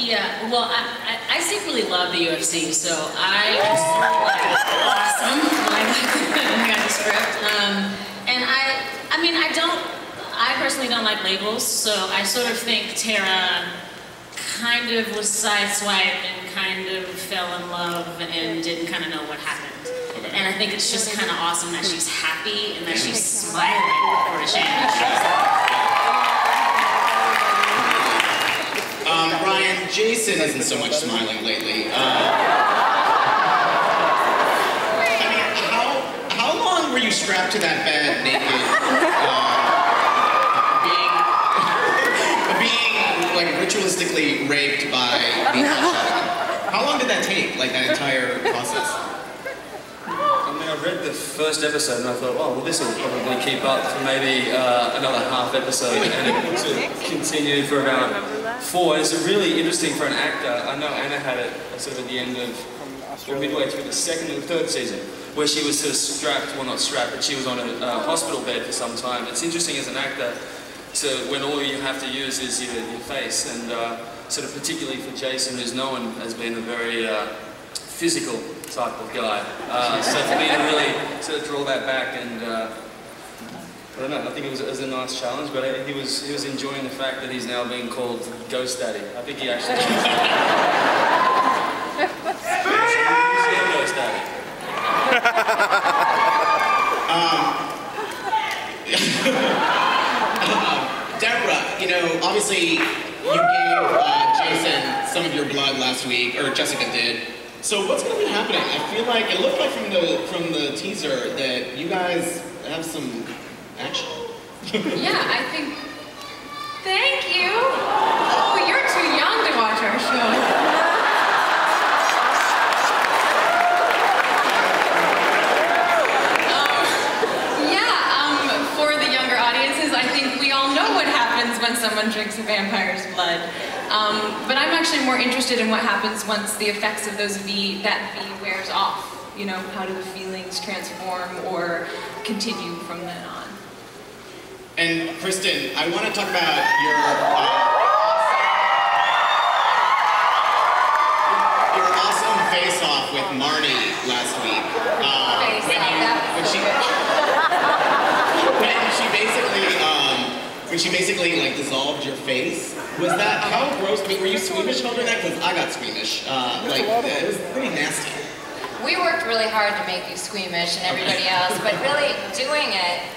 Yeah, well, I secretly love the UFC, so I was sort of like awesome when I got the script. And I mean, I personally don't like labels, so I sort of think Tara kind of was sideswiped and kind of fell in love and didn't kind of know what happened. Okay. And I think it's just kind of awesome that she's happy and that she's smiling for a change. Brian, Jason isn't so much smiling lately. I mean, how long were you strapped to that bed naked, being like ritualistically raped by the shaman? How long did that take, like that entire process? I mean, I read the first episode and I thought, oh, well, this will probably keep up for maybe another half episode, and it continued for about 4. It's really interesting for an actor. I know Anna had it sort of at the end of, or midway through the 2nd or 3rd season, where she was sort of strapped, well not strapped, but she was on a hospital bed for some time. It's interesting as an actor, so when all you have to use is your face, and sort of particularly for Jason, who's known as being a very physical type of guy. So for me to really sort of draw that back, and I don't know, I think it was a nice challenge, but he was enjoying the fact that he's now being called Ghost Daddy. I think he actually he's Ghost Daddy. Deborah, you know, obviously you gave Jason some of your blood last week, or Jessica did. So what's going to be happening? I feel like it looked like from the teaser that you guys have some action. Yeah, I think. Thank you. Oh, you're too young to watch our show. For the younger audiences, I think we all know what happens when someone drinks a vampire's blood. But I'm actually more interested in what happens once the effects of that V wears off. You know, how do the feelings transform or continue from then on? And Kristen, I want to talk about your awesome face-off with Marnie last week. When she basically like dissolved your face. Was that how gross? I mean, were you squeamish while doing that? Because I got squeamish. It was pretty nasty. We worked really hard to make you squeamish and everybody else, but really doing it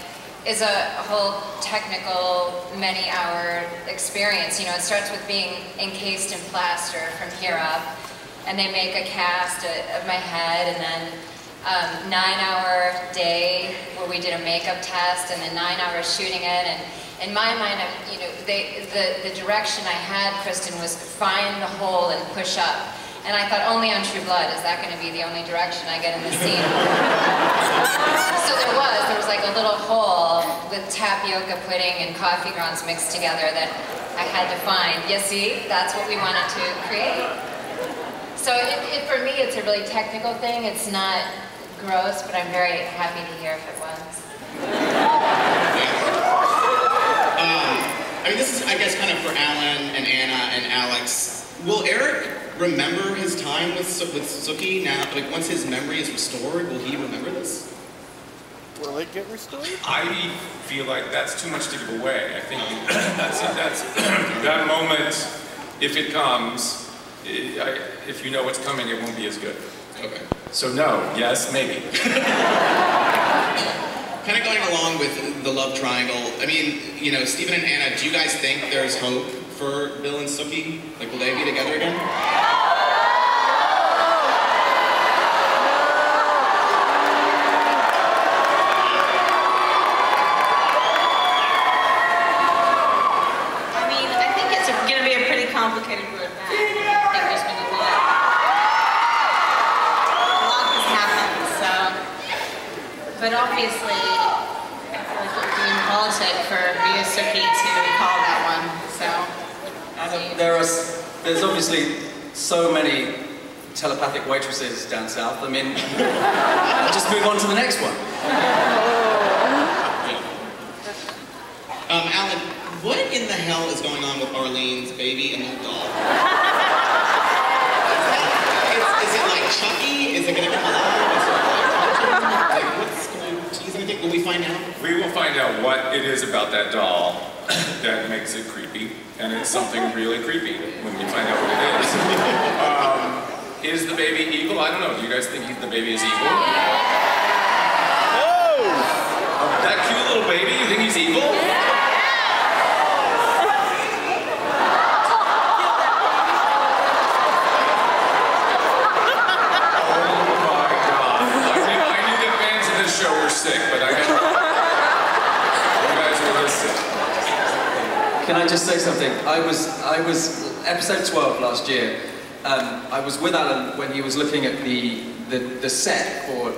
is a whole technical, many-hour experience. You know, it starts with being encased in plaster from here up, and they make a cast of my head, and then 9-hour day where we did a makeup test, and then 9 hours shooting it. And in my mind, you know, the direction I had, Kristen, was find the hole and push up. And I thought, only on True Blood is that going to be the only direction I get in the scene. So there was like a little hole with tapioca pudding and coffee grounds mixed together that I had to find. You see, that's what we wanted to create. So for me, it's a really technical thing. It's not gross, but I'm very happy to hear if it was. I mean, this is, I guess, kind of for Alan and Anna and Alex. Will Eric remember his time with Sookie now? Like, once his memory is restored, will he remember this? Will it get restored? I feel like that's too much to give away. I think that's that moment, if it comes, if you know what's coming, it won't be as good. Okay. So no, yes, maybe. Kind of going along with the love triangle, I mean, you know, Stephen and Anna, do you guys think there's hope for Bill and Sookie? Like, will they be together again? I mean, I think it's going to be a pretty complicated road back. I think there's been a lot has happened, so. But obviously, I feel like it would be impolitic for me as Sookie to call that one, so. There's obviously so many telepathic waitresses down south. I mean, just move on to the next one. Alan, what in the hell is going on with Arlene's baby and little doll? like Chucky? Is it gonna come alive? Is it like what's gonna tease anything? Will we find out? We will find out what it is about that doll that makes it creepy, and it's something really creepy when we find out what it is. Is the baby evil? I don't know. Do you guys think the baby is evil? That cute little baby, you think he's evil? Oh my God. I knew the fans of this show were sick, but I got you guys were this sick. Can I just say something? I was episode 12 last year. I was with Alan when he was looking at the set for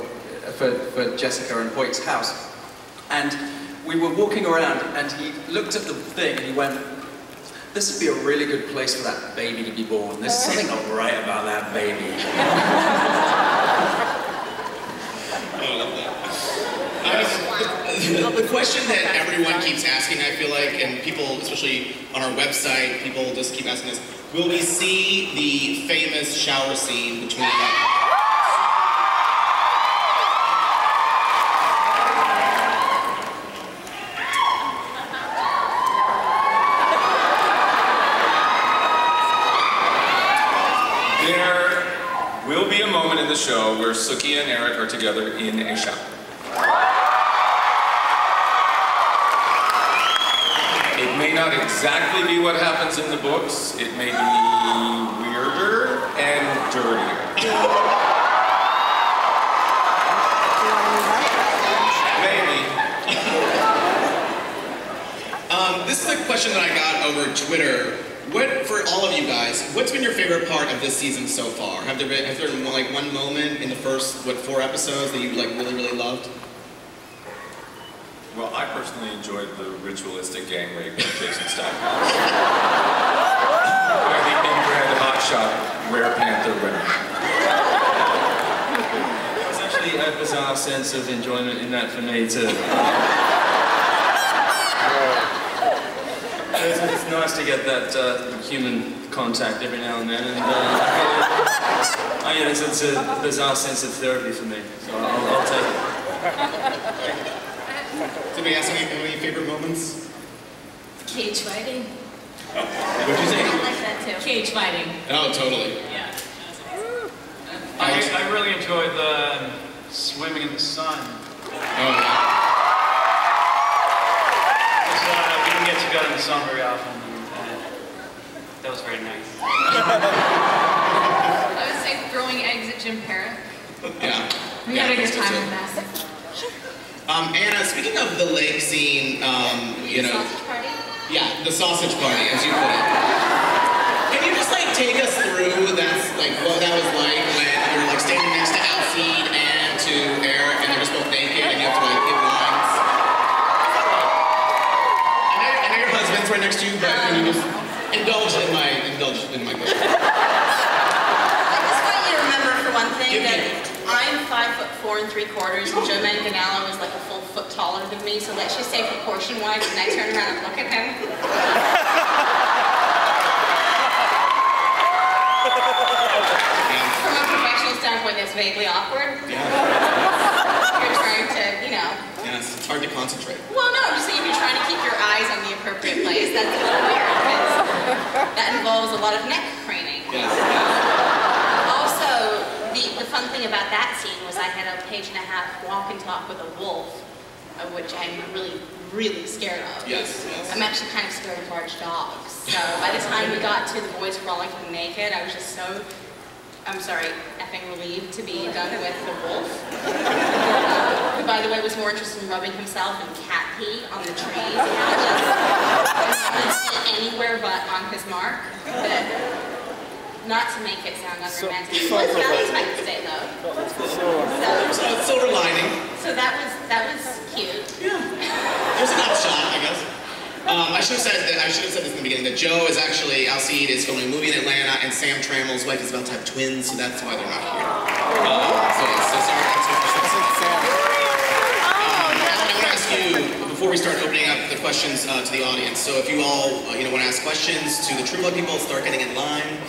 Jessica and Hoyt's house, and we were walking around, and he looked at the thing and he went, "This would be a really good place for that baby to be born. There's something not right about that baby." I love that. The question that everyone keeps asking, I feel like, and people, especially on our website, people just keep asking us, will we see the famous shower scene between... There will be a moment in the show where Suki and Eric are together in a shower. It may not exactly be what happens in the books. It may be weirder and dirtier. Maybe. This is a question that I got over Twitter. For all of you guys, what's been your favorite part of this season so far? Has there been like one moment in the first, 4 episodes that you like really loved? Well, I personally enjoyed the ritualistic gang rape of Jason Stackhouse. By the inbred hotshot Rare Panther winner. There's actually a bizarre sense of enjoyment in that for me too. It's nice to get that human contact every now and then, and it's a bizarre sense of therapy for me, so I'll take it. Somebody ask any favorite moments? Cage fighting. What'd you say? I like that too. Cage fighting. Oh, totally. Yeah. I really enjoyed the swimming in the sun. Oh, yeah. We didn't get to go in the sun very often, and that was very nice. I would say throwing eggs at Jim Parrott. Yeah. We had a good time with that. Anna, speaking of the lake scene, you know... Sausage party? Yeah, the sausage party, as you put it. Can you just, like, take us through what that was like when you're, like, standing next to Alcide and to Eric, and they're just both naked, and you have to, like, give lines? I know your husband's right next to you, but can you just indulge in my question? I just want you to remember, for one thing, that I'm 5'4" 3/4", and Joe Manganiello is like a full foot taller than me, so let's just say proportion-wise, when I turn around and look at him. From a professional standpoint, it's vaguely awkward. Yeah. You're trying to, you know... Yes, it's hard to concentrate. Well, no, I'm just saying if you're trying to keep your eyes on the appropriate place, that's a little weird, because that involves a lot of neck craning. Yes. Also, the fun thing about that scene was I had a 1.5-page walk and talk with a wolf, of which I'm really scared of. Yes. I'm actually kind of scared of large dogs. So by the time we got to the boys frolicking naked, I was just so, effing relieved to be done with the wolf. Who, by the way, was more interested in rubbing himself in cat pee on the trees. Anywhere but on his mark. But not to make it sound unromantic. It was Valentine's Day, though. So silver lining. So that was cute. Yeah. There's an upshot, I guess. I should have said this in the beginning, that Joe is actually, Alcide is filming a movie in Atlanta, and Sam Trammell's wife is about to have twins, so that's why they're not here. I want to ask you, before we start opening up the questions to the audience, so if you all want to ask questions to the True Blood people, start getting in line.